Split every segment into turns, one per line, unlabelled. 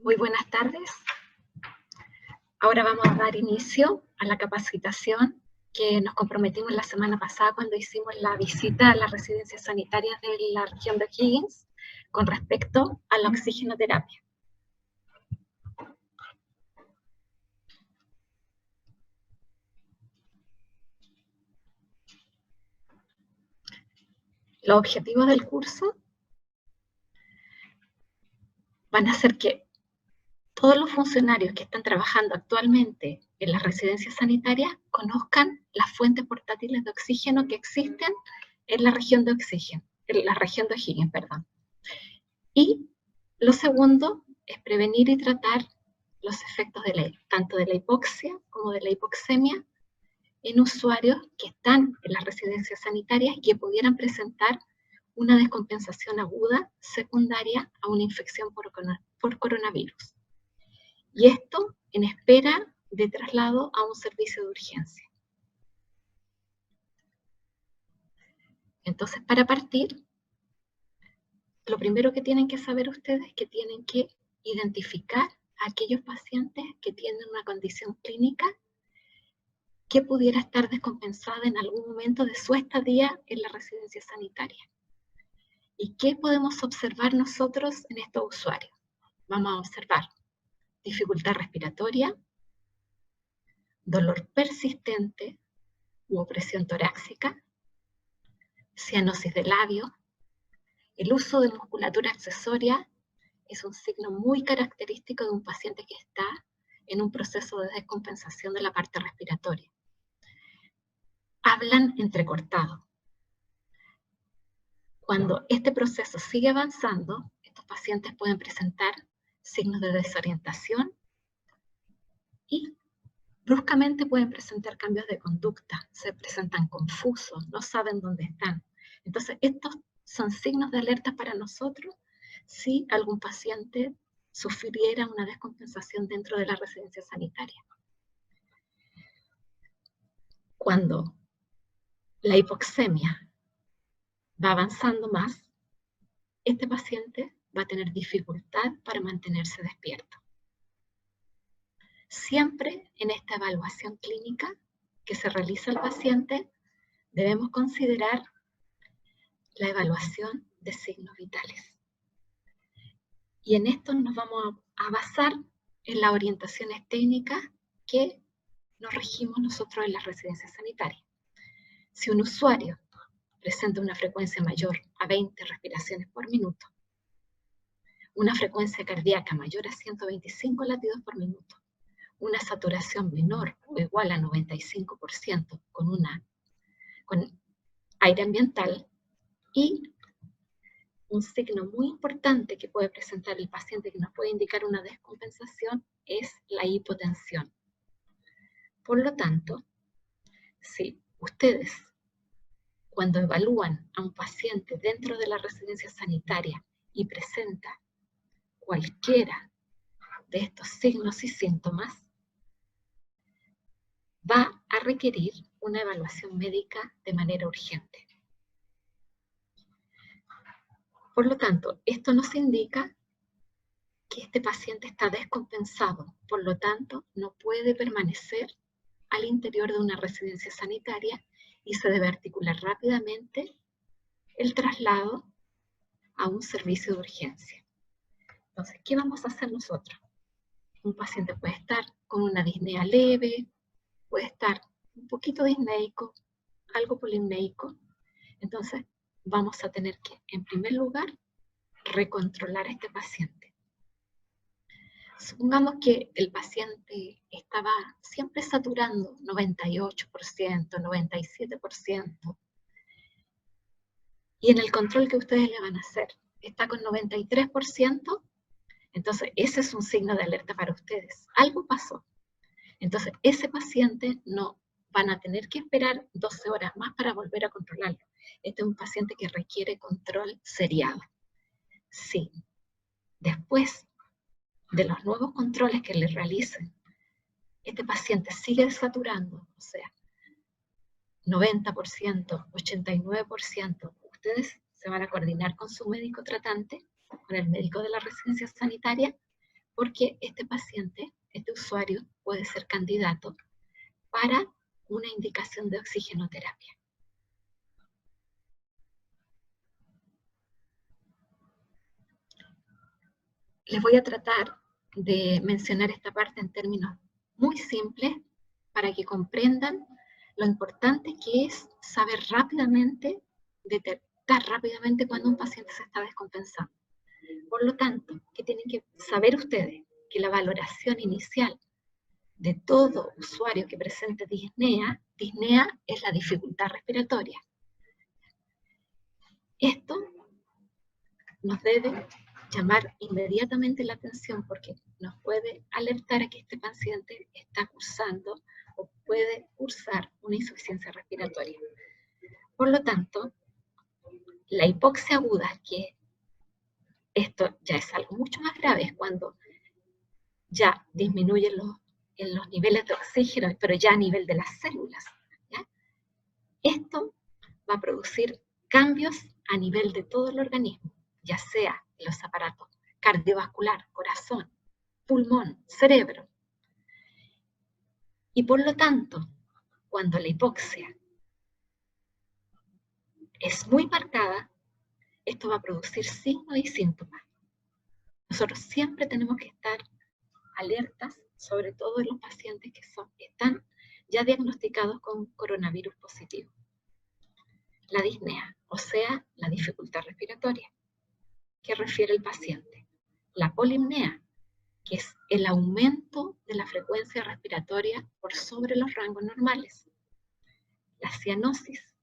Muy buenas tardes. Ahora vamos a dar inicio a la capacitación que nos comprometimos la semana pasada cuando hicimos la visita a las residencias sanitarias de la región de O'Higgins con respecto a la oxigenoterapia. Los objetivos del curso van a ser que todos los funcionarios que están trabajando actualmente en las residencias sanitarias conozcan las fuentes portátiles de oxígeno que existen en la región de O'Higgins, perdón. Y lo segundo es prevenir y tratar los efectos tanto de la hipoxia como de la hipoxemia en usuarios que están en las residencias sanitarias y que pudieran presentar una descompensación aguda secundaria a una infección por coronavirus. Y esto en espera de traslado a un servicio de urgencia. Entonces, para partir, lo primero que tienen que saber ustedes es que tienen que identificar a aquellos pacientes que tienen una condición clínica que pudiera estar descompensada en algún momento de su estadía en la residencia sanitaria. ¿Y qué podemos observar nosotros en estos usuarios? Vamos a observar dificultad respiratoria, dolor persistente u opresión torácica, cianosis de labio. El uso de musculatura accesoria es un signo muy característico de un paciente que está en un proceso de descompensación de la parte respiratoria. Hablan entrecortado. Cuando este proceso sigue avanzando, estos pacientes pueden presentar signos de desorientación y bruscamente pueden presentar cambios de conducta, se presentan confusos, no saben dónde están. Entonces, estos son signos de alerta para nosotros si algún paciente sufriera una descompensación dentro de la residencia sanitaria. Cuando la hipoxemia va avanzando más, este paciente va a tener dificultad para mantenerse despierto. Siempre en esta evaluación clínica que se realiza al paciente, debemos considerar la evaluación de signos vitales. Y en esto nos vamos a basar en las orientaciones técnicas que nos regimos nosotros en las residencias sanitarias. Si un usuario presenta una frecuencia mayor a 20 respiraciones por minuto, una frecuencia cardíaca mayor a 125 latidos por minuto, una saturación menor o igual a 95% con aire ambiental y un signo muy importante que puede presentar el paciente que nos puede indicar una descompensación es la hipotensión. Por lo tanto, si ustedes cuando evalúan a un paciente dentro de la residencia sanitaria y presenta cualquiera de estos signos y síntomas, va a requerir una evaluación médica de manera urgente. Por lo tanto, esto nos indica que este paciente está descompensado, por lo tanto, no puede permanecer al interior de una residencia sanitaria y se debe articular rápidamente el traslado a un servicio de urgencia. Entonces, ¿qué vamos a hacer nosotros? Un paciente puede estar con una disnea leve, puede estar un poquito disneico, algo polimneico. Entonces, vamos a tener que, en primer lugar, recontrolar a este paciente. Supongamos que el paciente estaba siempre saturando 98%, 97%, y en el control que ustedes le van a hacer está con 93%, entonces ese es un signo de alerta para ustedes. Algo pasó. Entonces ese paciente no van a tener que esperar 12 horas más para volver a controlarlo. Este es un paciente que requiere control seriado. Sí, después de los nuevos controles que le realicen, este paciente sigue saturando, o sea, 90%, 89%, ustedes se van a coordinar con su médico tratante, con el médico de la residencia sanitaria, porque este paciente, este usuario, puede ser candidato para una indicación de oxigenoterapia. Les voy a tratar de mencionar esta parte en términos muy simples para que comprendan lo importante que es saber rápidamente, detectar rápidamente cuando un paciente se está descompensando. Por lo tanto, ¿qué tienen que saber ustedes? Que la valoración inicial de todo usuario que presente disnea es la dificultad respiratoria. Esto nos debe llamar inmediatamente la atención porque nos puede alertar a que este paciente está cursando o puede cursar una insuficiencia respiratoria. Por lo tanto, la hipoxia aguda, que esto ya es algo mucho más grave, es cuando ya disminuyen los niveles de oxígeno, pero ya a nivel de las células, ¿ya? Esto va a producir cambios a nivel de todo el organismo, ya sea en los aparatos cardiovascular, corazón, pulmón, cerebro. Y por lo tanto, cuando la hipoxia es muy marcada, esto va a producir signos y síntomas. Nosotros siempre tenemos que estar alertas, sobre todo en los pacientes que están ya diagnosticados con coronavirus positivo. La disnea, o sea, la dificultad respiratoria, que refiere el paciente. La polipnea, que es el aumento de la frecuencia respiratoria por sobre los rangos normales. La cianosis,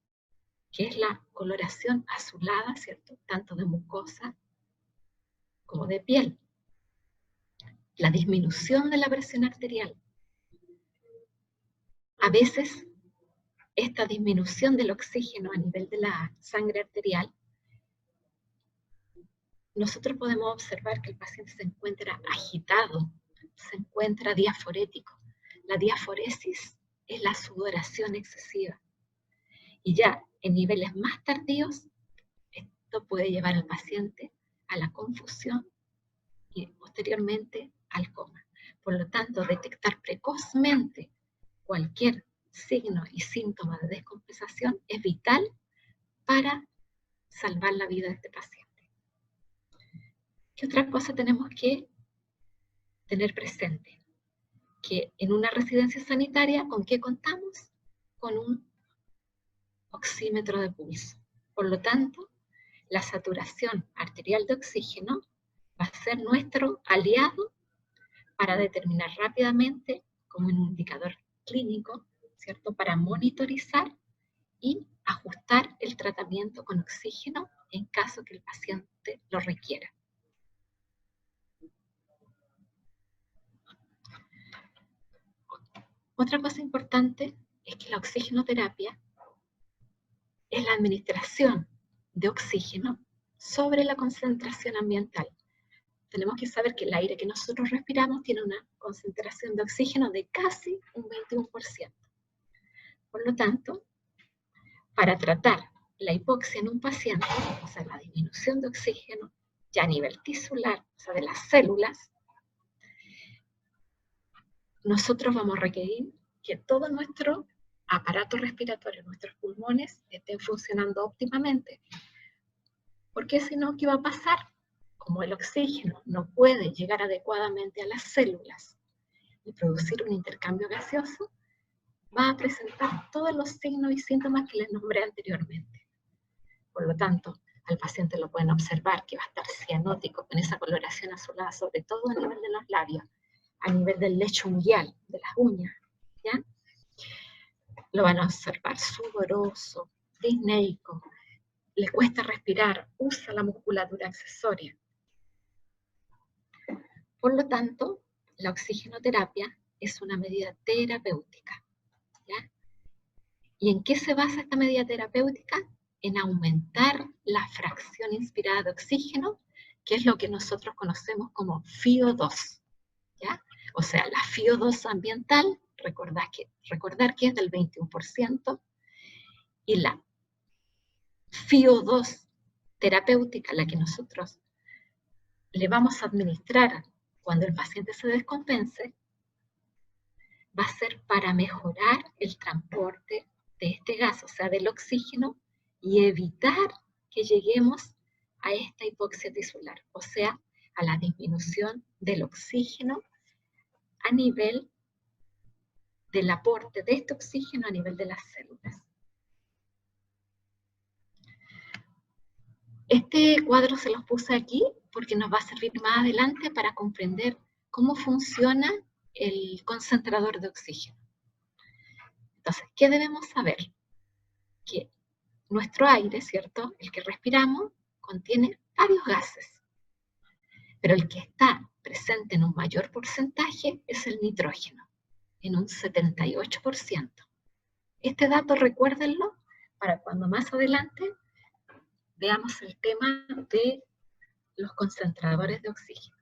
que es la coloración azulada, ¿cierto? Tanto de mucosa como de piel. La disminución de la presión arterial. A veces, esta disminución del oxígeno a nivel de la sangre arterial, nosotros podemos observar que el paciente se encuentra agitado, se encuentra diaforético. La diaforesis es la sudoración excesiva. Y ya en niveles más tardíos, esto puede llevar al paciente a la confusión y posteriormente al coma. Por lo tanto, detectar precozmente cualquier signo y síntoma de descompensación es vital para salvar la vida de este paciente. ¿Qué otra cosa tenemos que tener presente? Que en una residencia sanitaria, ¿con qué contamos? Con un oxímetro de pulso. Por lo tanto, la saturación arterial de oxígeno va a ser nuestro aliado para determinar rápidamente, como un indicador clínico, ¿cierto? Para monitorizar y ajustar el tratamiento con oxígeno en caso que el paciente lo requiera. Otra cosa importante es que la oxigenoterapia es la administración de oxígeno sobre la concentración ambiental. Tenemos que saber que el aire que nosotros respiramos tiene una concentración de oxígeno de casi un 21%. Por lo tanto, para tratar la hipoxia en un paciente, o sea, la disminución de oxígeno, ya a nivel tisular, o sea, de las células, nosotros vamos a requerir que todo nuestro aparato respiratorio, nuestros pulmones, estén funcionando óptimamente. Porque si no, ¿qué va a pasar? Como el oxígeno no puede llegar adecuadamente a las células y producir un intercambio gaseoso, va a presentar todos los signos y síntomas que les nombré anteriormente. Por lo tanto, al paciente lo pueden observar que va a estar cianótico, con esa coloración azulada, sobre todo a nivel de los labios, a nivel del lecho unguial, de las uñas, ¿ya? Lo van a observar sudoroso, disneico, le cuesta respirar, usa la musculatura accesoria. Por lo tanto, la oxigenoterapia es una medida terapéutica, ¿ya? ¿Y en qué se basa esta medida terapéutica? En aumentar la fracción inspirada de oxígeno, que es lo que nosotros conocemos como FiO2, ¿ya? O sea, la FiO2 ambiental, recordar que es del 21%, y la FiO2 terapéutica, la que nosotros le vamos a administrar cuando el paciente se descompense, va a ser para mejorar el transporte de este gas, o sea, del oxígeno, y evitar que lleguemos a esta hipoxia tisular, o sea, a la disminución del oxígeno a nivel del aporte de este oxígeno a nivel de las células. Este cuadro se los puse aquí porque nos va a servir más adelante para comprender cómo funciona el concentrador de oxígeno. Entonces, ¿qué debemos saber? Que nuestro aire, ¿cierto? El que respiramos, contiene varios gases, pero el que está presente en un mayor porcentaje es el nitrógeno, en un 78%. Este dato recuérdenlo para cuando más adelante veamos el tema de los concentradores de oxígeno.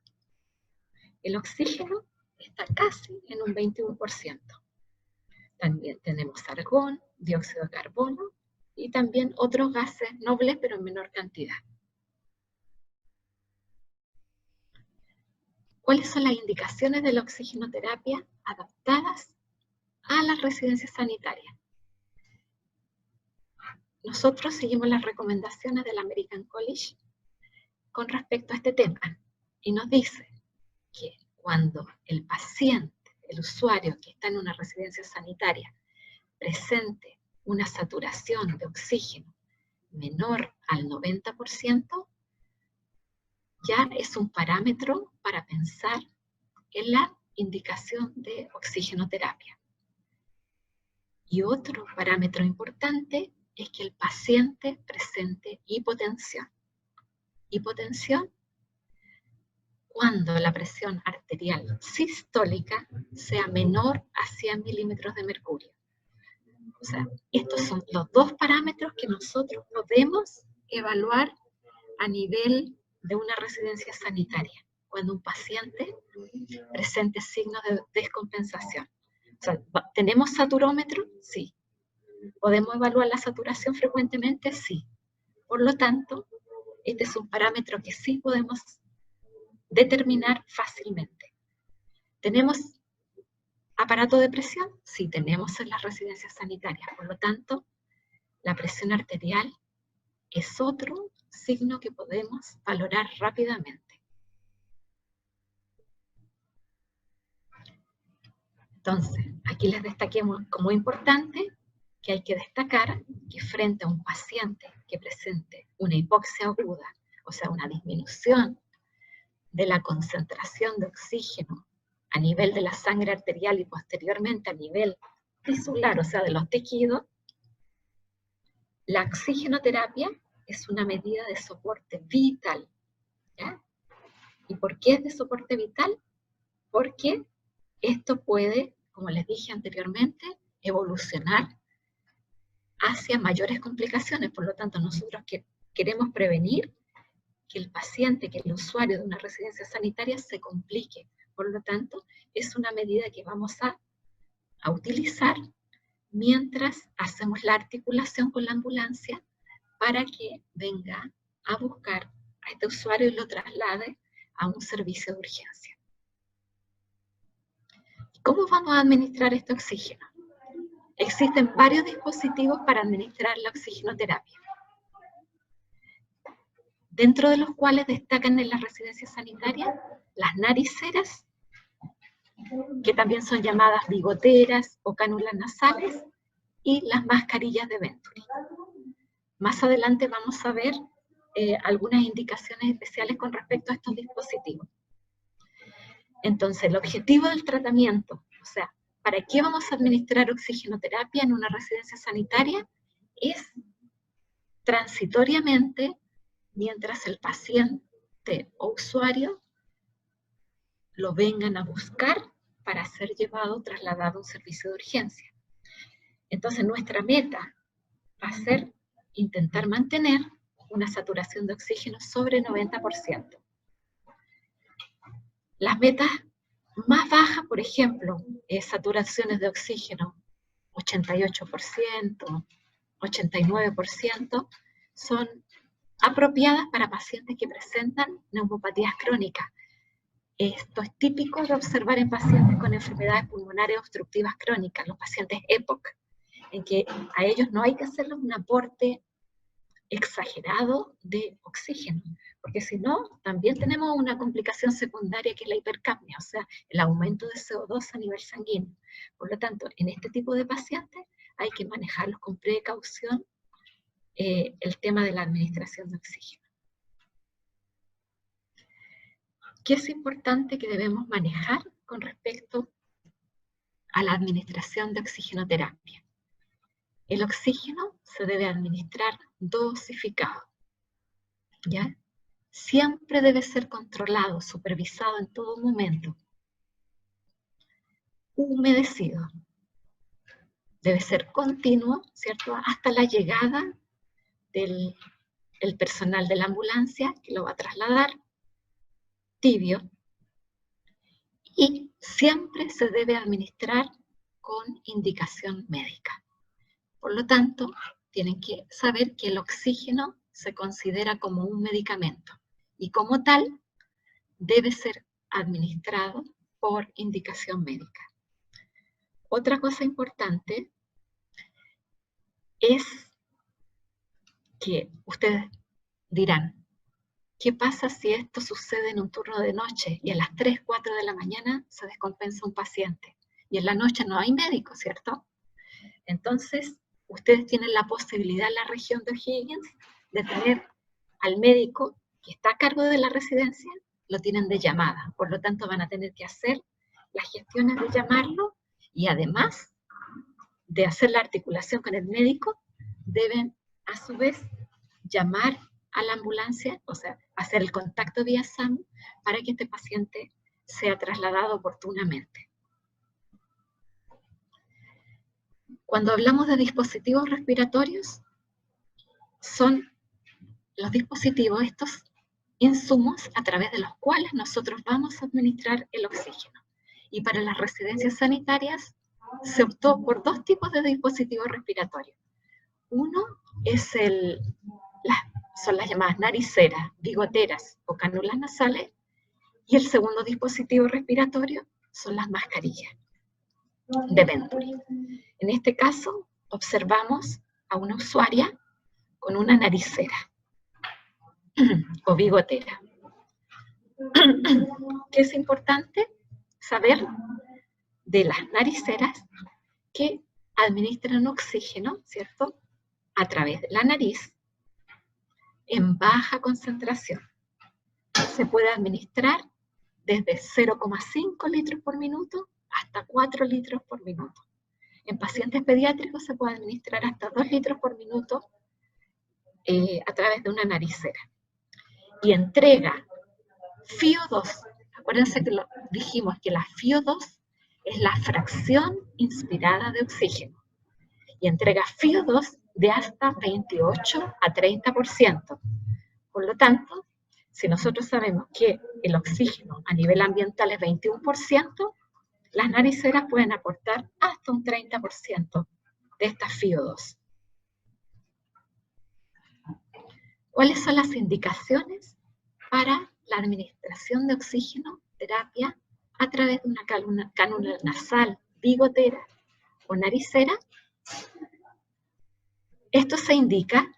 El oxígeno está casi en un 21%. También tenemos argón, dióxido de carbono y también otros gases nobles pero en menor cantidad. ¿Cuáles son las indicaciones de la oxigenoterapia adaptadas a las residencias sanitarias? Nosotros seguimos las recomendaciones del American College con respecto a este tema y nos dice que cuando el paciente, el usuario que está en una residencia sanitaria, presente una saturación de oxígeno menor al 90%, ya es un parámetro para pensar en la indicación de oxigenoterapia. Y otro parámetro importante es que el paciente presente hipotensión. Hipotensión cuando la presión arterial sistólica sea menor a 100 milímetros de mercurio. O sea, estos son los dos parámetros que nosotros podemos evaluar a nivel de una residencia sanitaria, cuando un paciente presente signos de descompensación. O sea, ¿tenemos saturómetro? Sí. ¿Podemos evaluar la saturación frecuentemente? Sí. Por lo tanto, este es un parámetro que sí podemos determinar fácilmente. ¿Tenemos aparato de presión? Sí, tenemos en las residencias sanitarias. Por lo tanto, la presión arterial es otro signo que podemos valorar rápidamente. Entonces, aquí les destaquemos como importante que hay que destacar que frente a un paciente que presente una hipoxia aguda, o sea, una disminución de la concentración de oxígeno a nivel de la sangre arterial y posteriormente a nivel tisular, o sea, de los tejidos, la oxigenoterapia es una medida de soporte vital. ¿Ya? ¿Y por qué es de soporte vital? Porque esto puede, como les dije anteriormente, evolucionar hacia mayores complicaciones. Por lo tanto, nosotros queremos prevenir que el paciente, que el usuario de una residencia sanitaria se complique. Por lo tanto, es una medida que vamos a utilizar mientras hacemos la articulación con la ambulancia para que venga a buscar a este usuario y lo traslade a un servicio de urgencia. ¿Cómo vamos a administrar este oxígeno? Existen varios dispositivos para administrar la oxigenoterapia, dentro de los cuales destacan en las residencias sanitarias las nariceras, que también son llamadas bigoteras o cánulas nasales, y las mascarillas de Venturi. Más adelante vamos a ver algunas indicaciones especiales con respecto a estos dispositivos. Entonces, el objetivo del tratamiento, o sea, ¿para qué vamos a administrar oxigenoterapia en una residencia sanitaria? Es transitoriamente, mientras el paciente o usuario lo vengan a buscar para ser llevado, trasladado a un servicio de urgencia. Entonces, nuestra meta va a ser intentar mantener una saturación de oxígeno sobre 90%. Las metas más bajas, por ejemplo, saturaciones de oxígeno 88%, 89%, son apropiadas para pacientes que presentan neumopatías crónicas, Esto es típico de observar en pacientes con enfermedades pulmonares obstructivas crónicas, los pacientes EPOC, en que a ellos no hay que hacerles un aporte exagerado de oxígeno, porque si no, también tenemos una complicación secundaria que es la hipercapnia, o sea, el aumento de CO2 a nivel sanguíneo. Por lo tanto, en este tipo de pacientes hay que manejarlos con precaución el tema de la administración de oxígeno. ¿Qué es importante que debemos manejar con respecto a la administración de oxigenoterapia? El oxígeno se debe administrar dosificado, ¿ya? Siempre debe ser controlado, supervisado en todo momento. Humedecido. Debe ser continuo, ¿cierto? Hasta la llegada del personal de la ambulancia que lo va a trasladar. Tibio. Y siempre se debe administrar con indicación médica. Por lo tanto, tienen que saber que el oxígeno se considera como un medicamento y como tal debe ser administrado por indicación médica. Otra cosa importante es que ustedes dirán, ¿qué pasa si esto sucede en un turno de noche y a las 3, 4 de la mañana se descompensa un paciente? Y en la noche no hay médico, ¿cierto? Entonces, ustedes tienen la posibilidad en la región de O'Higgins de tener al médico que está a cargo de la residencia, lo tienen de llamada. Por lo tanto, van a tener que hacer las gestiones de llamarlo y además de hacer la articulación con el médico, deben a su vez llamar a la ambulancia, o sea, hacer el contacto vía SAMU para que este paciente sea trasladado oportunamente. Cuando hablamos de dispositivos respiratorios, son los dispositivos, estos insumos a través de los cuales nosotros vamos a administrar el oxígeno. Y para las residencias sanitarias se optó por dos tipos de dispositivos respiratorios. Uno es son las llamadas nariceras, bigoteras o cánulas nasales, y el segundo dispositivo respiratorio son las mascarillas de Venturi. En este caso, observamos a una usuaria con una naricera o bigotera. ¿Qué es importante saber de las nariceras? Que administran oxígeno, ¿cierto?, a través de la nariz en baja concentración. Se puede administrar desde 0,5 litros por minuto hasta 4 litros por minuto. En pacientes pediátricos se puede administrar hasta 2 litros por minuto a través de una naricera. Y entrega FiO2. Acuérdense que dijimos que la FiO2 es la fracción inspirada de oxígeno. Y entrega FiO2 de hasta 28 a 30%. Por lo tanto, si nosotros sabemos que el oxígeno a nivel ambiental es 21%, las nariceras pueden aportar hasta un 30% de esta FiO2. ¿Cuáles son las indicaciones para la administración de oxígeno, terapia, a través de una cánula nasal, bigotera o naricera? Esto se indica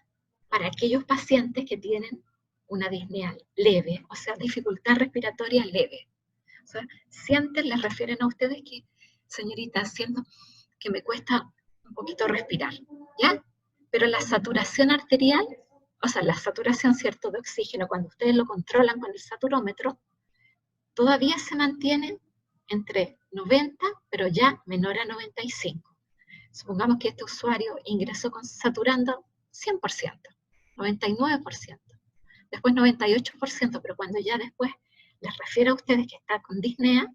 para aquellos pacientes que tienen una disnea leve, o sea, dificultad respiratoria leve. O sea, sienten, les refieren a ustedes que, señorita, siento que me cuesta un poquito respirar, ¿ya? Pero la saturación arterial, o sea, la saturación, ¿cierto?, de oxígeno, cuando ustedes lo controlan con el saturómetro, todavía se mantiene entre 90, pero ya menor a 95. Supongamos que este usuario ingresó saturando 100%, 99%, después 98%, pero cuando ya después les refiero a ustedes que está con disnea,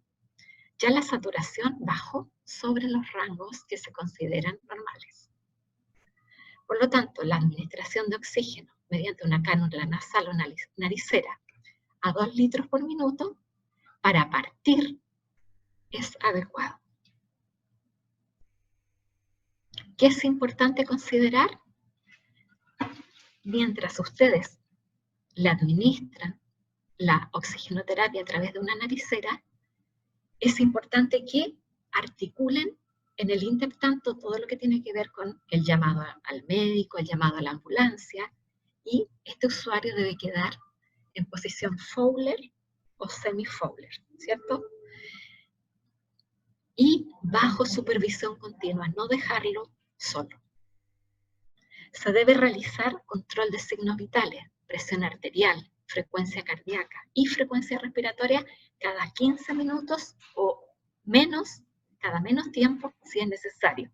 ya la saturación bajó sobre los rangos que se consideran normales. Por lo tanto, la administración de oxígeno mediante una cánula nasal o naricera a 2 litros por minuto para partir es adecuado. ¿Qué es importante considerar? Mientras ustedes le administran la oxigenoterapia a través de una naricera, es importante que articulen en el intertanto todo lo que tiene que ver con el llamado al médico, el llamado a la ambulancia, y este usuario debe quedar en posición Fowler o semi-Fowler, ¿cierto? Y bajo supervisión continua, no dejarlo solo. Se debe realizar control de signos vitales, presión arterial, frecuencia cardíaca y frecuencia respiratoria cada 15 minutos o menos, cada menos tiempo si es necesario.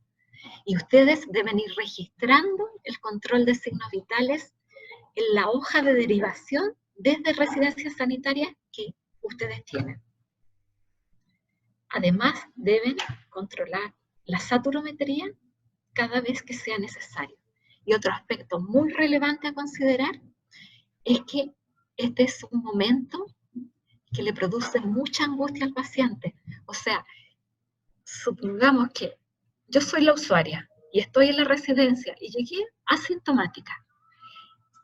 Y ustedes deben ir registrando el control de signos vitales en la hoja de derivación desde residencias sanitarias que ustedes tienen. Además, deben controlar la saturometría cada vez que sea necesario. Y otro aspecto muy relevante a considerar es que este es un momento que le produce mucha angustia al paciente. O sea, supongamos que yo soy la usuaria y estoy en la residencia y llegué asintomática.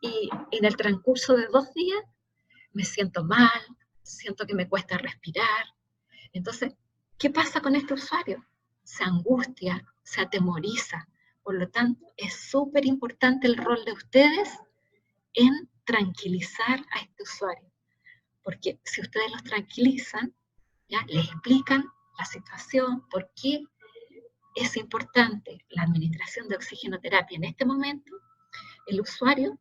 Y en el transcurso de 2 días me siento mal, siento que me cuesta respirar. Entonces, ¿qué pasa con este usuario? Se angustia, se atemoriza. Por lo tanto, es súper importante el rol de ustedes en tranquilizar a este usuario. Porque si ustedes los tranquilizan, ¿ya? Les explican la situación, por qué es importante la administración de oxigenoterapia en este momento, el usuario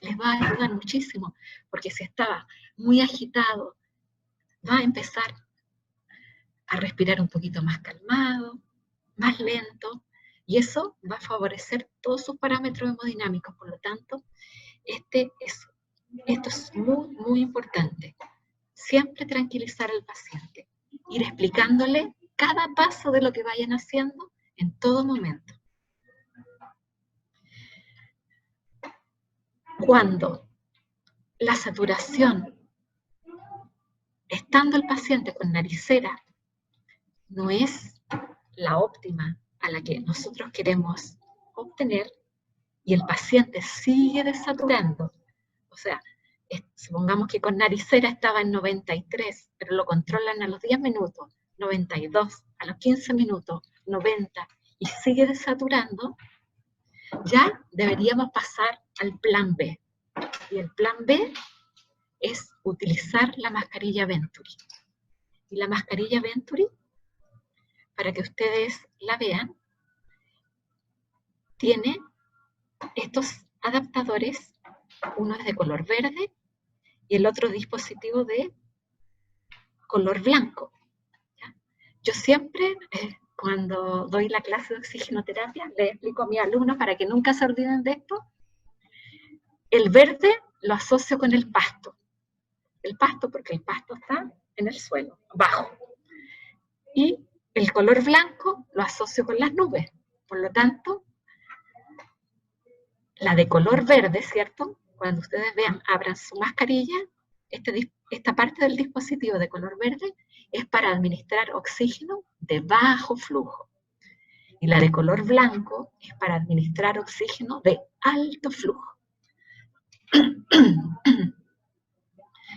les va a ayudar muchísimo, porque si estaba muy agitado, va a empezar a respirar un poquito más calmado, más lento, y eso va a favorecer todos sus parámetros hemodinámicos. Por lo tanto, esto es muy, muy importante. Siempre tranquilizar al paciente, ir explicándole cada paso de lo que vayan haciendo en todo momento. Cuando la saturación, estando el paciente con naricera, no es la óptima a la que nosotros queremos obtener y el paciente sigue desaturando, o sea, supongamos que con naricera estaba en 93, pero lo controlan a los 10 minutos, 92, a los 15 minutos, 90, y sigue desaturando, ya deberíamos pasar al plan B. Y el plan B es utilizar la mascarilla Venturi. Y la mascarilla Venturi, para que ustedes la vean, tiene estos adaptadores, uno es de color verde y el otro dispositivo de color blanco. ¿Ya? Yo siempre, cuando doy la clase de oxigenoterapia, le explico a mis alumnos para que nunca se olviden de esto. El verde lo asocio con el pasto. El pasto porque el pasto está en el suelo, bajo. Y el color blanco lo asocio con las nubes. Por lo tanto, la de color verde, ¿cierto? Cuando ustedes vean, abran su mascarilla, esta parte del dispositivo de color verde es para administrar oxígeno de bajo flujo. Y la de color blanco es para administrar oxígeno de alto flujo.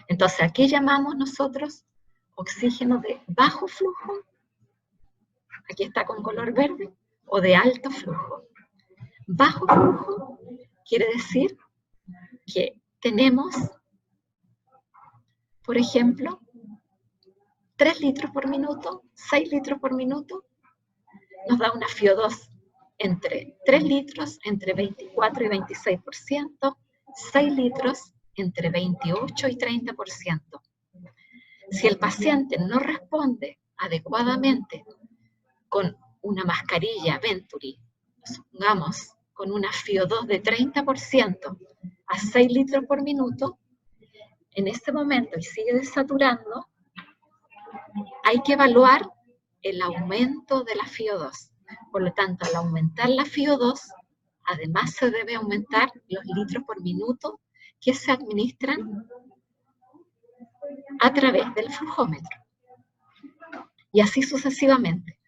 Entonces, ¿a qué llamamos nosotros oxígeno de bajo flujo? Aquí está con color verde, o de alto flujo. Bajo flujo quiere decir que tenemos, por ejemplo, 3 litros por minuto, 6 litros por minuto, nos da una FiO2 entre 3 litros, entre 24 y 26%, 6 litros, entre 28 y 30%. Si el paciente no responde adecuadamente con una mascarilla Venturi, supongamos, con una FiO2 de 30% a 6 litros por minuto, en este momento y sigue desaturando, hay que evaluar el aumento de la FiO2. Por lo tanto, al aumentar la FiO2, además se debe aumentar los litros por minuto que se administran a través del flujómetro. Y así sucesivamente.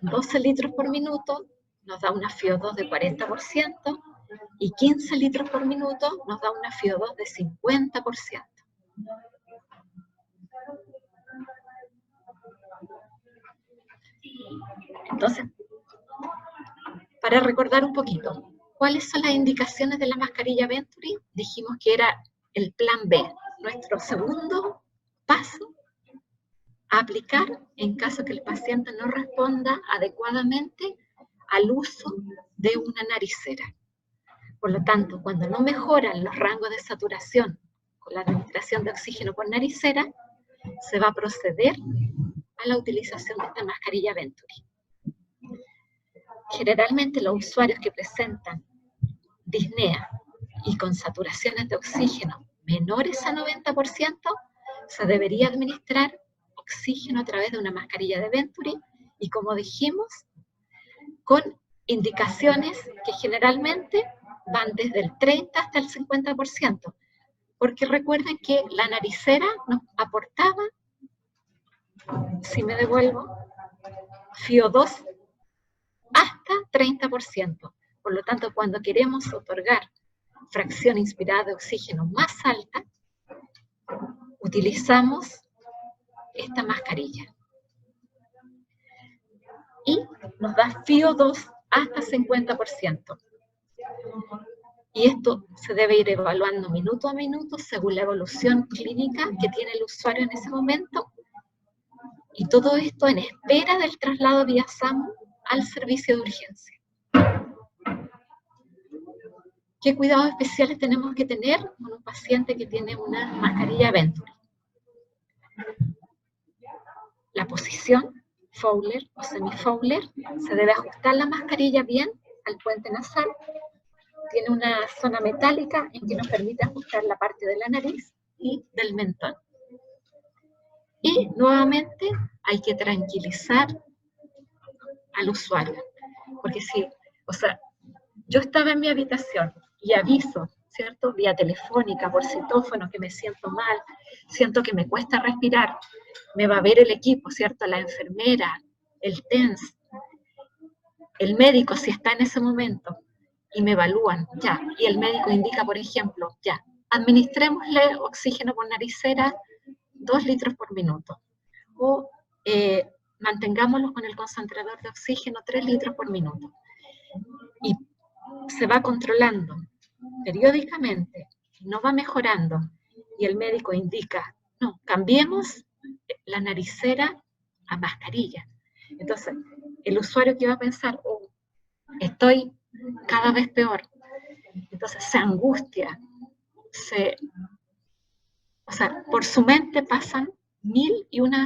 12 litros por minuto nos da una FiO2 de 40%, Y 15 litros por minuto nos da una FiO2 de 50%. Entonces, para recordar un poquito, ¿cuáles son las indicaciones de la mascarilla Venturi? Dijimos que era el plan B, nuestro segundo paso a aplicar en caso que el paciente no responda adecuadamente al uso de una naricera. Por lo tanto, cuando no mejoran los rangos de saturación con la administración de oxígeno por naricera, se va a proceder a la utilización de esta mascarilla Venturi. Generalmente los usuarios que presentan disnea y con saturaciones de oxígeno menores a 90%, se debería administrar oxígeno a través de una mascarilla de Venturi y, como dijimos, con indicaciones que generalmente van desde el 30 hasta el 50%, porque recuerden que la naricera nos aportaba, si me devuelvo, FiO2 hasta 30%. Por lo tanto, cuando queremos otorgar fracción inspirada de oxígeno más alta, utilizamos esta mascarilla. Y nos da FiO2 hasta 50%. Y esto se debe ir evaluando minuto a minuto según la evolución clínica que tiene el usuario en ese momento. Y todo esto en espera del traslado vía SAMU al servicio de urgencia. ¿Qué cuidados especiales tenemos que tener con un paciente que tiene una mascarilla Venturi? La posición, Fowler o semi-Fowler, se debe ajustar la mascarilla bien al puente nasal. Tiene una zona metálica en que nos permite ajustar la parte de la nariz y del mentón. Y nuevamente hay que tranquilizar al usuario, porque si, yo estaba en mi habitación y aviso, ¿cierto? Vía telefónica, por citófono, que me siento mal, siento que me cuesta respirar, me va a ver el equipo, ¿cierto? La enfermera, el TENS, el médico si está en ese momento, y me evalúan, ya, y el médico indica, por ejemplo, ya, administrémosle oxígeno por naricera 2 litros por minuto, o mantengámoslo con el concentrador de oxígeno 3 litros por minuto. Y se va controlando periódicamente, no va mejorando, y el médico indica, no, cambiemos la naricera a mascarilla. Entonces, el usuario que va a pensar, oh, estoy cada vez peor. Entonces se angustia, por su mente pasan 1001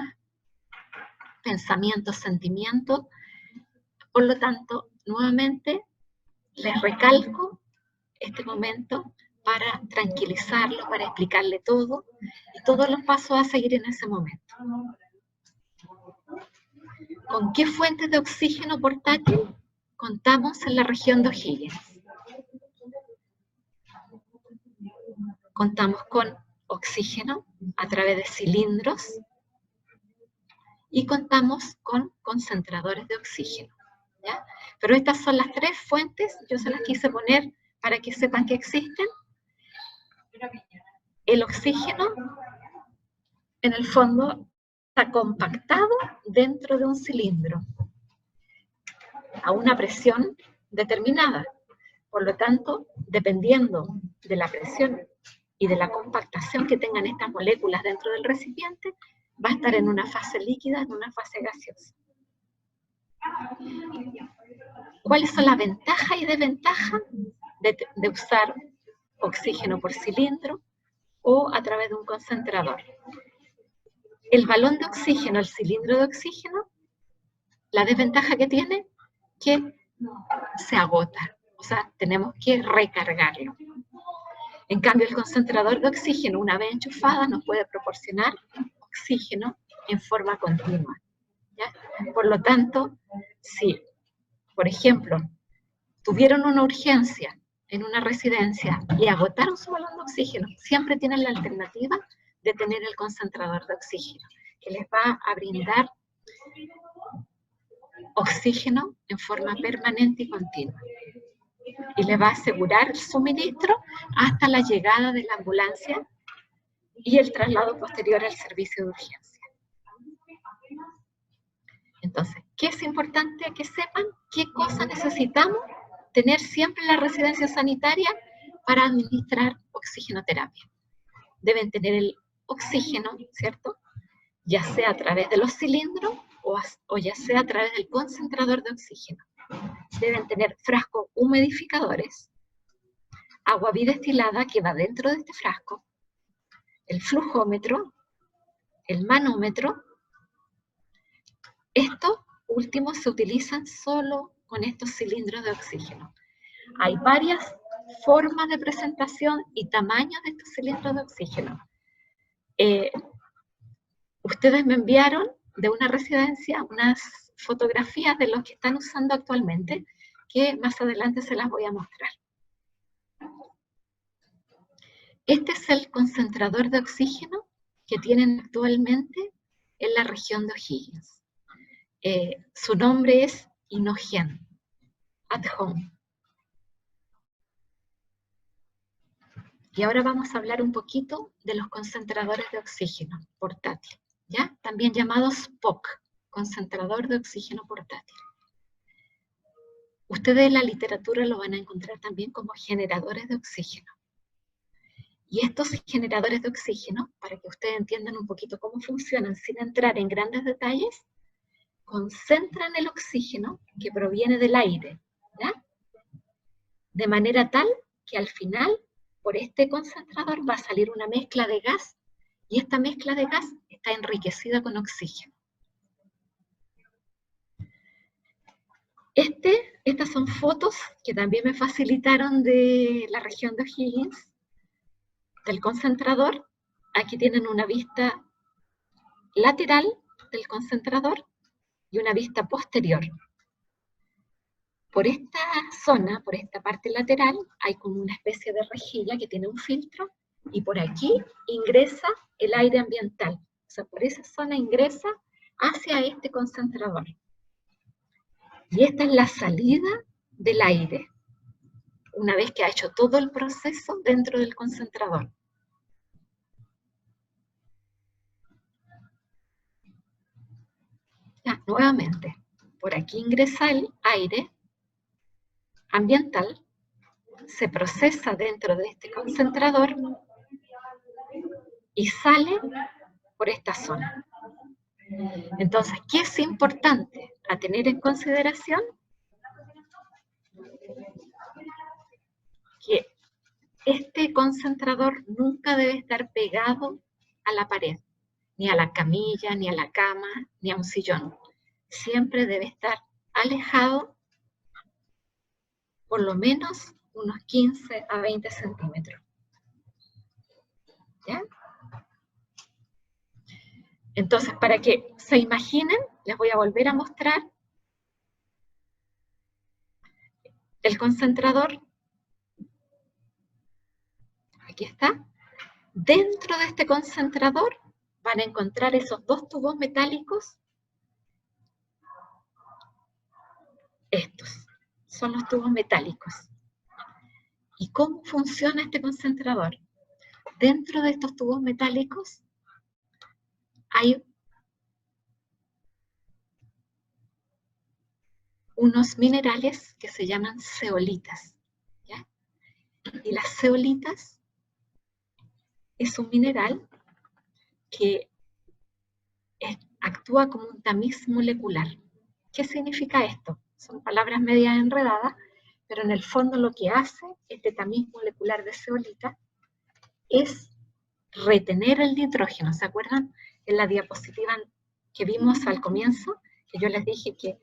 pensamientos, sentimientos. Por lo tanto, nuevamente les recalco este momento para tranquilizarlo, para explicarle todo y todos los pasos a seguir en ese momento. ¿Con qué fuentes de oxígeno portátil contamos en la región de O'Higgins? Contamos con oxígeno a través de cilindros y contamos con concentradores de oxígeno, ¿ya? Pero estas son las 3 fuentes, yo se las quise poner para que sepan que existen. El oxígeno, en el fondo, está compactado dentro de un cilindro a una presión determinada. Por lo tanto, dependiendo de la presión y de la compactación que tengan estas moléculas dentro del recipiente, va a estar en una fase líquida, en una fase gaseosa. ¿Cuáles son las ventajas y desventajas de usar oxígeno por cilindro o a través de un concentrador? El balón de oxígeno, el cilindro de oxígeno, la desventaja que tiene, que se agota, tenemos que recargarlo. En cambio, el concentrador de oxígeno, una vez enchufada, nos puede proporcionar oxígeno en forma continua, ¿ya? Por lo tanto, si, por ejemplo, tuvieron una urgencia en una residencia y agotaron su balón de oxígeno, siempre tienen la alternativa de tener el concentrador de oxígeno, que les va a brindar oxígeno en forma permanente y continua. y le va a asegurar el suministro hasta la llegada de la ambulancia y el traslado posterior al servicio de urgencia. Entonces, ¿qué es importante que sepan? ¿Qué cosas necesitamos tener siempre en la residencia sanitaria para administrar oxigenoterapia? Deben tener el oxígeno, ¿cierto? Ya sea a través de los cilindros o ya sea a través del concentrador de oxígeno. Deben tener frascos humidificadores, agua bidestilada que va dentro de este frasco, el flujómetro, el manómetro. Estos últimos se utilizan solo con estos cilindros de oxígeno. Hay varias formas de presentación y tamaños de estos cilindros de oxígeno. Ustedes me enviaron de una residencia unas fotografías de los que están usando actualmente, que más adelante se las voy a mostrar. Este es el concentrador de oxígeno que tienen actualmente en la región de O'Higgins. Su nombre es Inogen, at home. Y ahora vamos a hablar un poquito de los concentradores de oxígeno portátil, ¿ya? También llamados POC, concentrador de oxígeno portátil. Ustedes en la literatura lo van a encontrar también como generadores de oxígeno. Y estos generadores de oxígeno, para que ustedes entiendan un poquito cómo funcionan sin entrar en grandes detalles, concentran el oxígeno que proviene del aire, ¿ya? De manera tal que al final, por este concentrador va a salir una mezcla de gas, y esta mezcla de gas está enriquecida con oxígeno. Estas son fotos que también me facilitaron de la región de O'Higgins, del concentrador. Aquí tienen una vista lateral del concentrador y una vista posterior. Por esta zona, por esta parte lateral, hay como una especie de rejilla que tiene un filtro, y por aquí ingresa el aire ambiental. O sea, por esa zona ingresa hacia este concentrador. Y esta es la salida del aire, una vez que ha hecho todo el proceso dentro del concentrador. Ya, nuevamente, por aquí ingresa el aire ambiental, se procesa dentro de este concentrador y sale por esta zona. Entonces, ¿qué es importante a tener en consideración? Que este concentrador nunca debe estar pegado a la pared, ni a la camilla, ni a la cama, ni a un sillón. Siempre debe estar alejado por lo menos unos 15 a 20 centímetros. ¿Ya? Entonces, para que se imaginen, les voy a volver a mostrar el concentrador. Aquí está. Dentro de este concentrador van a encontrar esos dos tubos metálicos. Estos son los tubos metálicos. ¿Y cómo funciona este concentrador? Dentro de estos tubos metálicos hay unos minerales que se llaman zeolitas, ¿ya? Y las zeolitas es un mineral que actúa como un tamiz molecular. ¿Qué significa esto? Son palabras medias enredadas, pero en el fondo lo que hace este tamiz molecular de zeolita es retener el nitrógeno. ¿Se acuerdan en la diapositiva que vimos al comienzo? Que yo les dije que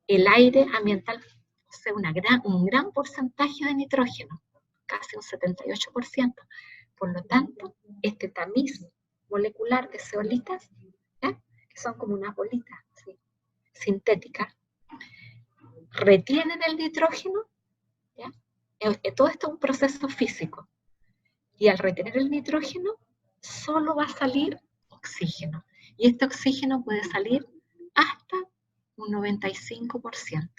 el aire ambiental posee un gran porcentaje de nitrógeno, casi un 78%. Por lo tanto, este tamiz molecular de zeolitas, ¿ya? Que son como unas bolitas, ¿sí?, sintéticas, retienen el nitrógeno, ¿ya? Todo esto es un proceso físico. Y al retener el nitrógeno, solo va a salir oxígeno. Y este oxígeno puede salir hasta un 95%.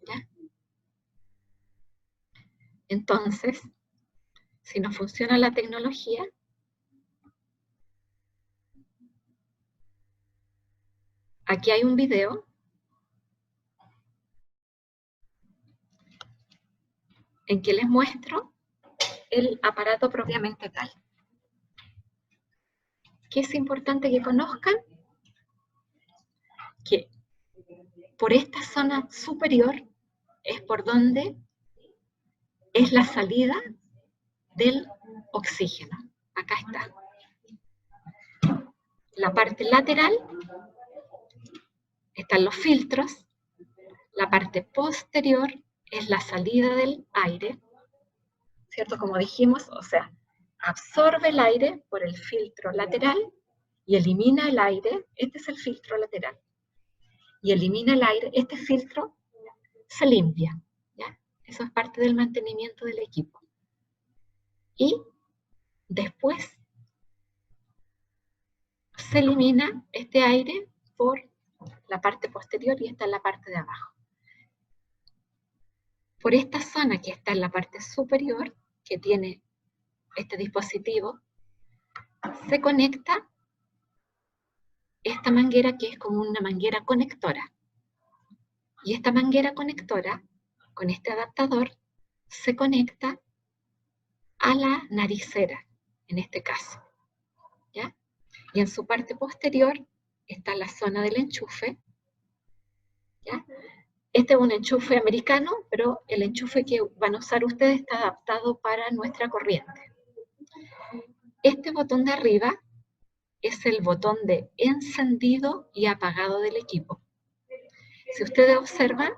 ¿Ya? Entonces, si no funciona la tecnología, aquí hay un video en que les muestro el aparato propiamente tal. Que es importante que conozcan que por esta zona superior es por donde es la salida del oxígeno. Acá está. La parte lateral están los filtros. La parte posterior es la salida del aire, ¿cierto? Como dijimos, o sea, absorbe el aire por el filtro lateral y elimina el aire. Este es el filtro lateral. Y elimina el aire. Este filtro se limpia, ¿ya? Eso es parte del mantenimiento del equipo. Y después se elimina este aire por la parte posterior y esta es la parte de abajo. Por esta zona que está en la parte superior, que tiene este dispositivo, se conecta esta manguera que es como una manguera conectora. Y esta manguera conectora, con este adaptador, se conecta a la naricera, en este caso, ¿ya? Y en su parte posterior está la zona del enchufe, ¿ya? Este es un enchufe americano, pero el enchufe que van a usar ustedes está adaptado para nuestra corriente. Este botón de arriba es el botón de encendido y apagado del equipo. Si ustedes observan,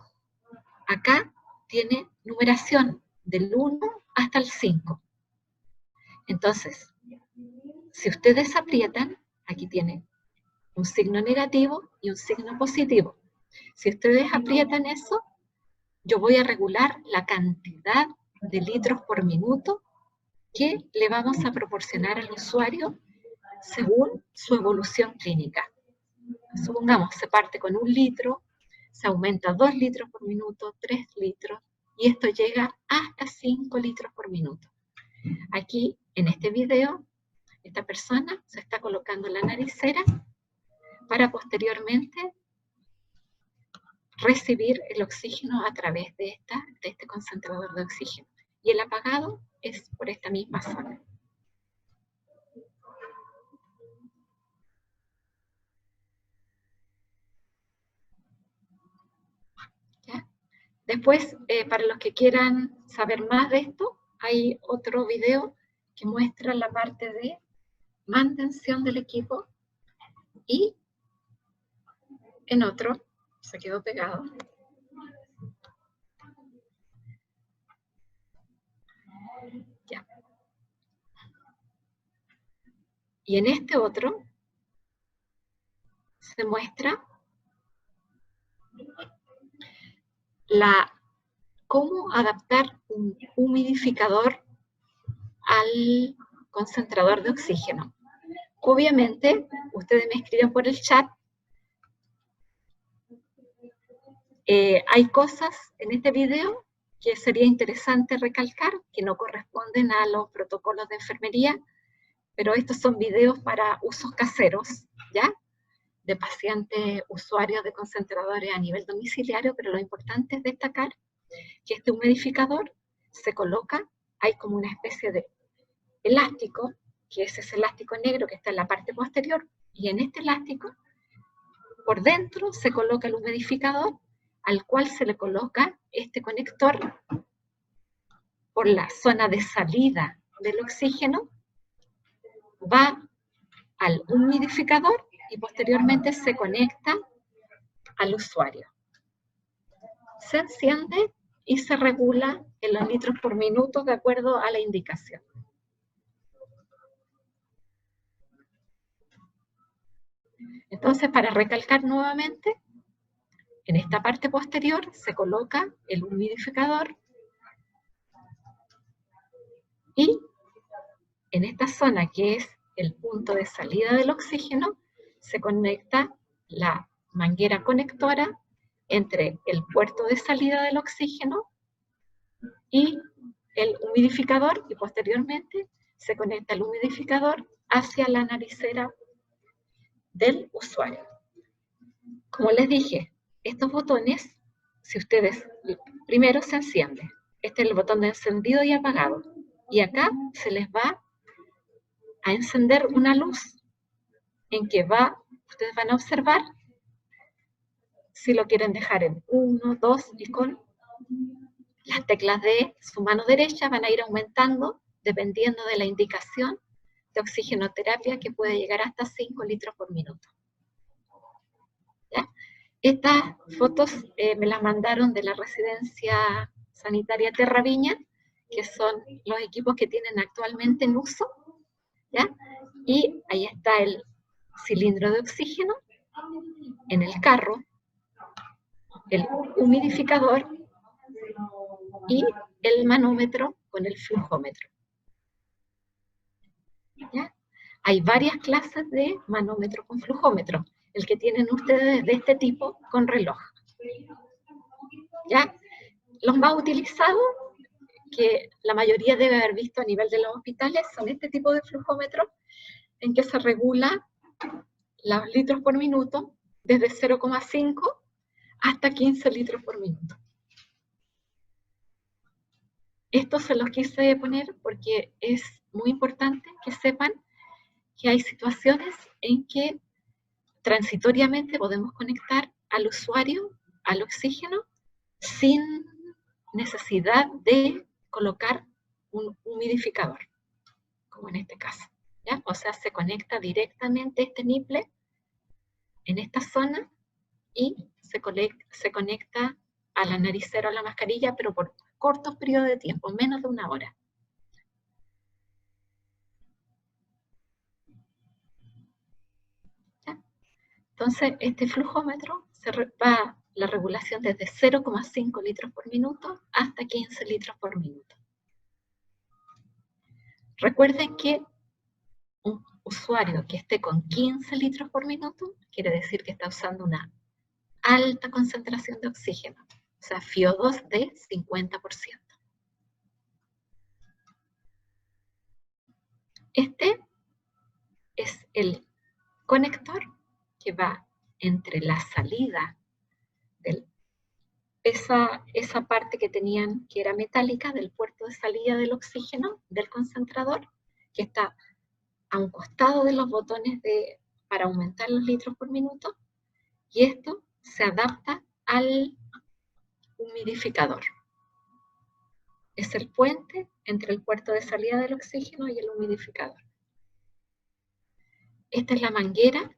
acá tiene numeración del 1 hasta el 5. Entonces, si ustedes aprietan, aquí tiene un signo negativo y un signo positivo. Si ustedes aprietan eso, yo voy a regular la cantidad de litros por minuto que le vamos a proporcionar al usuario según su evolución clínica. Supongamos, se parte con 1 litro, se aumenta 2 litros por minuto, 3 litros, y esto llega hasta 5 litros por minuto. Aquí, en este video, esta persona se está colocando la naricera para posteriormente recibir el oxígeno a través de este concentrador de oxígeno. Y el apagado es por esta misma zona. ¿Ya? Después, para los que quieran saber más de esto, hay otro video que muestra la parte de mantención del equipo y en otro, se quedó pegado, ya. Y en este otro se muestra cómo adaptar un humidificador al concentrador de oxígeno. Obviamente, ustedes me escriben por el chat. Hay cosas en este video que sería interesante recalcar, que no corresponden a los protocolos de enfermería, pero estos son videos para usos caseros, ¿ya? De pacientes usuarios de concentradores a nivel domiciliario, pero lo importante es destacar que este humidificador se coloca, hay como una especie de elástico, que es ese elástico negro que está en la parte posterior, y en este elástico, por dentro se coloca el humidificador, al cual se le coloca este conector por la zona de salida del oxígeno, va al humidificador y posteriormente se conecta al usuario. Se enciende y se regula en los litros por minuto de acuerdo a la indicación. Entonces, para recalcar nuevamente, en esta parte posterior se coloca el humidificador y en esta zona que es el punto de salida del oxígeno se conecta la manguera conectora entre el puerto de salida del oxígeno y el humidificador y posteriormente se conecta el humidificador hacia la naricera del usuario. Como les dije, estos botones, si ustedes, primero se enciende. Este es el botón de encendido y apagado. Y acá se les va a encender una luz en que ustedes van a observar si lo quieren dejar en 1, 2 y con las teclas de su mano derecha van a ir aumentando dependiendo de la indicación de oxigenoterapia que puede llegar hasta 5 litros por minuto. ¿Ya? Estas fotos me las mandaron de la residencia sanitaria Terra Viña, que son los equipos que tienen actualmente en uso, ¿ya? Y ahí está el cilindro de oxígeno en el carro, el humidificador y el manómetro con el flujómetro. ¿Ya? Hay varias clases de manómetro con flujómetro. El que tienen ustedes de este tipo con reloj. ¿Ya? Los más utilizados, que la mayoría debe haber visto a nivel de los hospitales, son este tipo de flujómetro en que se regula los litros por minuto desde 0,5 hasta 15 litros por minuto. Esto se los quise poner porque es muy importante que sepan que hay situaciones en que transitoriamente podemos conectar al usuario al oxígeno sin necesidad de colocar un humidificador, como en este caso. ¿Ya? O sea, se conecta directamente este nipple en esta zona y se conecta a la naricera o a la mascarilla, pero por cortos periodos de tiempo, menos de 1 hora. ¿Ya? Entonces, este flujómetro va la regulación desde 0,5 litros por minuto hasta 15 litros por minuto. Recuerden que un usuario que esté con 15 litros por minuto quiere decir que está usando una alta concentración de oxígeno, o sea, FiO2 de 50%. Este es el conector que va entre la salida de esa parte que tenían, que era metálica, del puerto de salida del oxígeno, del concentrador, que está a un costado de los botones para aumentar los litros por minuto, y esto se adapta al humidificador. Es el puente entre el puerto de salida del oxígeno y el humidificador. Esta es la manguera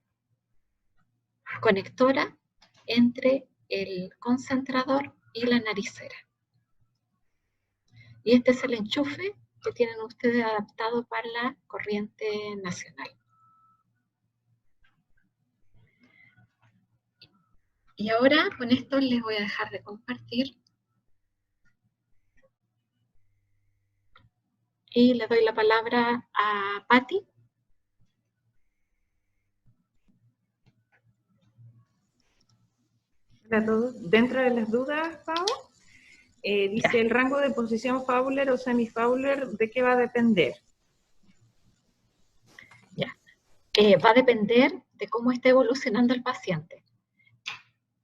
conectora entre el concentrador y la naricera. Y este es el enchufe que tienen ustedes adaptado para la corriente nacional. Y ahora con esto les voy a dejar de compartir. Y le doy la palabra a Patti.
Hola a todos. Dentro de las dudas, Pau, dice el rango de posición Fowler o semi-Fowler, ¿de qué va a depender?
Ya. Va a depender de cómo esté evolucionando el paciente.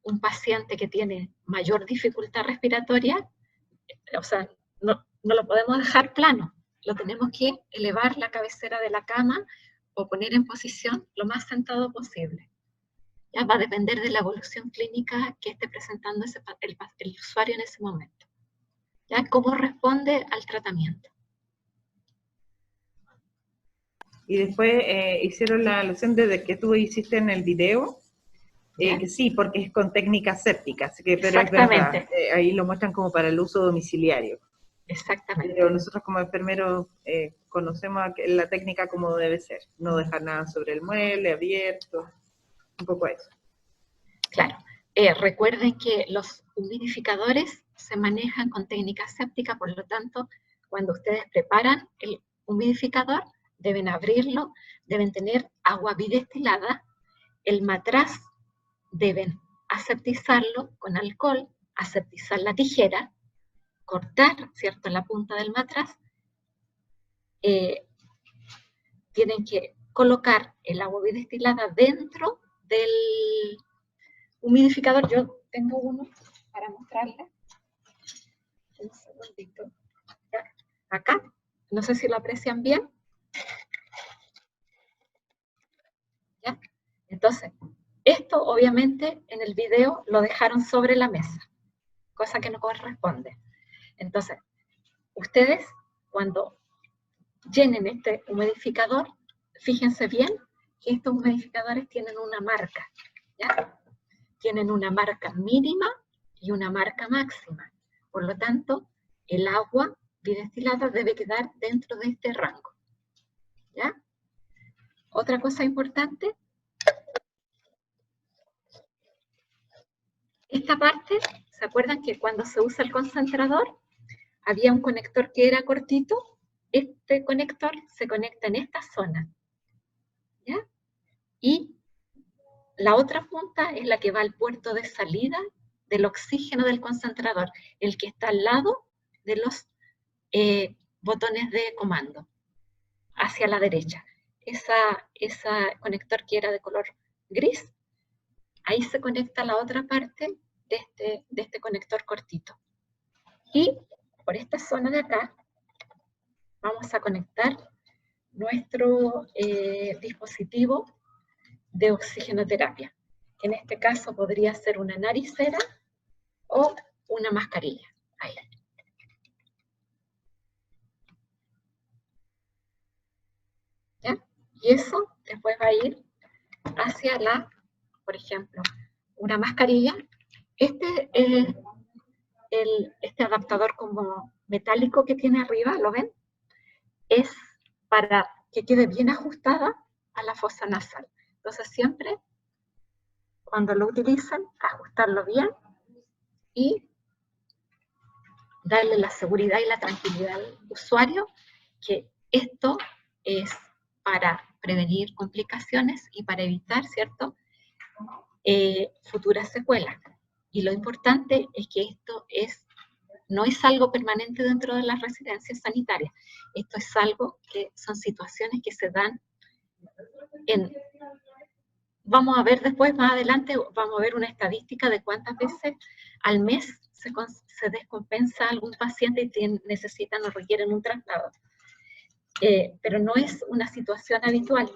Un paciente que tiene mayor dificultad respiratoria, o sea, no lo podemos dejar plano, lo tenemos que elevar la cabecera de la cama o poner en posición lo más sentado posible. Ya va a depender de la evolución clínica que esté presentando el usuario en ese momento. ¿Ya? ¿Cómo responde al tratamiento?
Y después hicieron la alusión de que tú hiciste en el video, que sí, porque es con técnica séptica, así que, pero es verdad, ahí lo muestran como para el uso domiciliario.
Exactamente.
Pero nosotros como enfermeros conocemos la técnica como debe ser, no dejar nada sobre el mueble, abierto, un poco eso.
Claro, recuerden que los humidificadores se manejan con técnica séptica, por lo tanto, cuando ustedes preparan el humidificador, deben abrirlo, deben tener agua bidestilada, el matraz deben aseptizarlo con alcohol, aseptizar la tijera cortar, ¿cierto?, la punta del matraz, tienen que colocar el agua bidestilada dentro del humidificador. Yo tengo uno para mostrarles. Un segundito. Acá, no sé si lo aprecian bien. ¿Ya? Entonces, esto obviamente en el video lo dejaron sobre la mesa, cosa que no corresponde. Entonces, ustedes cuando llenen este humidificador, fíjense bien que estos humidificadores tienen una marca, ¿ya? Tienen una marca mínima y una marca máxima. Por lo tanto, el agua bidestilada debe quedar dentro de este rango, ¿ya? Otra cosa importante, esta parte, ¿se acuerdan que cuando se usa el concentrador había un conector que era cortito? Este conector se conecta en esta zona, ¿ya? Y la otra punta es la que va al puerto de salida del oxígeno del concentrador, el que está al lado de los botones de comando, hacia la derecha. Ese conector que era de color gris, ahí se conecta la otra parte de este conector cortito. Y por esta zona de acá vamos a conectar nuestro dispositivo de oxigenoterapia. En este caso podría ser una naricera o una mascarilla. Ahí. ¿Ya? Y eso después va a ir hacia por ejemplo, una mascarilla. Este adaptador como metálico que tiene arriba, ¿lo ven? Es para que quede bien ajustada a la fosa nasal. Entonces siempre, cuando lo utilicen, ajustarlo bien y darle la seguridad y la tranquilidad al usuario que esto es para prevenir complicaciones y para evitar, ¿cierto?, futuras secuelas. Y lo importante es que esto no es algo permanente dentro de las residencias sanitarias. Esto es algo que son situaciones que se dan vamos a ver después, más adelante, vamos a ver una estadística de cuántas veces al mes se descompensa algún paciente y necesitan o requieren un traslado. Pero no es una situación habitual,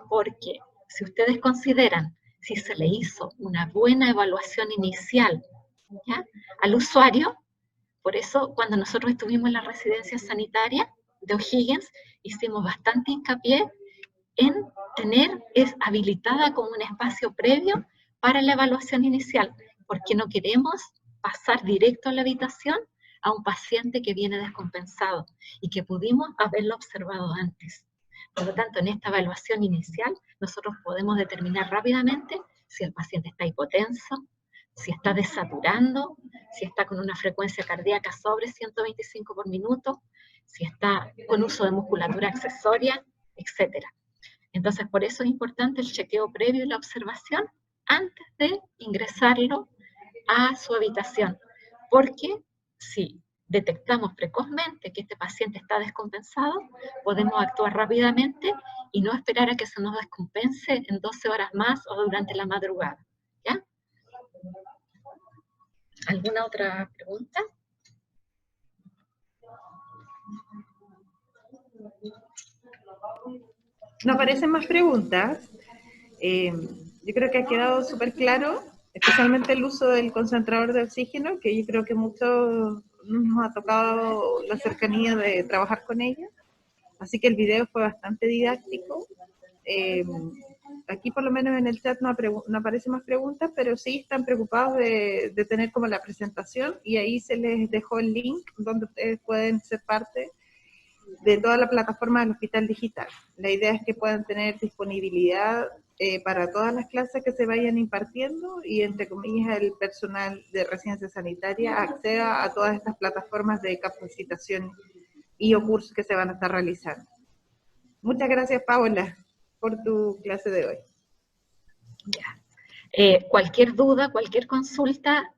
porque si ustedes consideran, si se le hizo una buena evaluación inicial, ¿ya?, al usuario, por eso cuando nosotros estuvimos en la residencia sanitaria de O'Higgins, hicimos bastante hincapié en es habilitada como un espacio previo para la evaluación inicial, porque no queremos pasar directo a la habitación a un paciente que viene descompensado y que pudimos haberlo observado antes. Por lo tanto, en esta evaluación inicial, nosotros podemos determinar rápidamente si el paciente está hipotenso, si está desaturando, si está con una frecuencia cardíaca sobre 125 por minuto, si está con uso de musculatura accesoria, etc. Entonces, por eso es importante el chequeo previo y la observación antes de ingresarlo a su habitación, porque si detectamos precozmente que este paciente está descompensado, podemos actuar rápidamente y no esperar a que se nos descompense en 12 horas más o durante la madrugada, ¿ya? ¿Alguna otra pregunta?
No aparecen más preguntas. Yo creo que ha quedado súper claro, especialmente el uso del concentrador de oxígeno, que yo creo que muchos nos ha tocado la cercanía de trabajar con ella. Así que el video fue bastante didáctico. Aquí por lo menos en el chat no aparecen más preguntas, pero sí están preocupados de tener como la presentación, y ahí se les dejó el link donde ustedes pueden ser parte de toda la plataforma del Hospital Digital. La idea es que puedan tener disponibilidad para todas las clases que se vayan impartiendo, y entre comillas el personal de residencia sanitaria acceda a todas estas plataformas de capacitación y o cursos que se van a estar realizando. Muchas gracias, Paola, por tu clase de hoy.
Ya. Cualquier duda, cualquier consulta,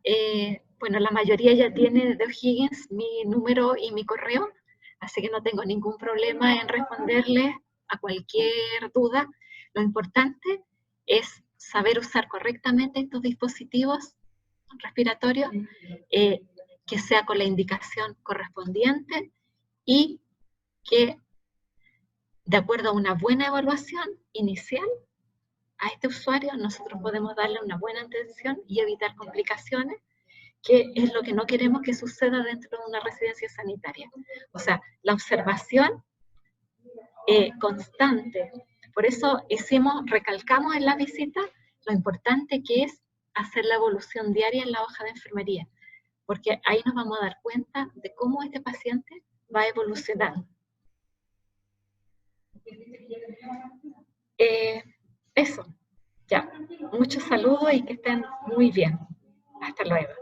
Bueno, la mayoría ya tiene de O'Higgins mi número y mi correo, así que no tengo ningún problema en responderles a cualquier duda. Lo importante es saber usar correctamente estos dispositivos respiratorios, que sea con la indicación correspondiente y que, de acuerdo a una buena evaluación inicial, a este usuario nosotros podemos darle una buena atención y evitar complicaciones, que es lo que no queremos que suceda dentro de una residencia sanitaria. O sea, la observación constante. Por eso recalcamos en la visita lo importante que es hacer la evolución diaria en la hoja de enfermería, porque ahí nos vamos a dar cuenta de cómo este paciente va evolucionando. Eso, ya. Muchos saludos y que estén muy bien. Hasta luego.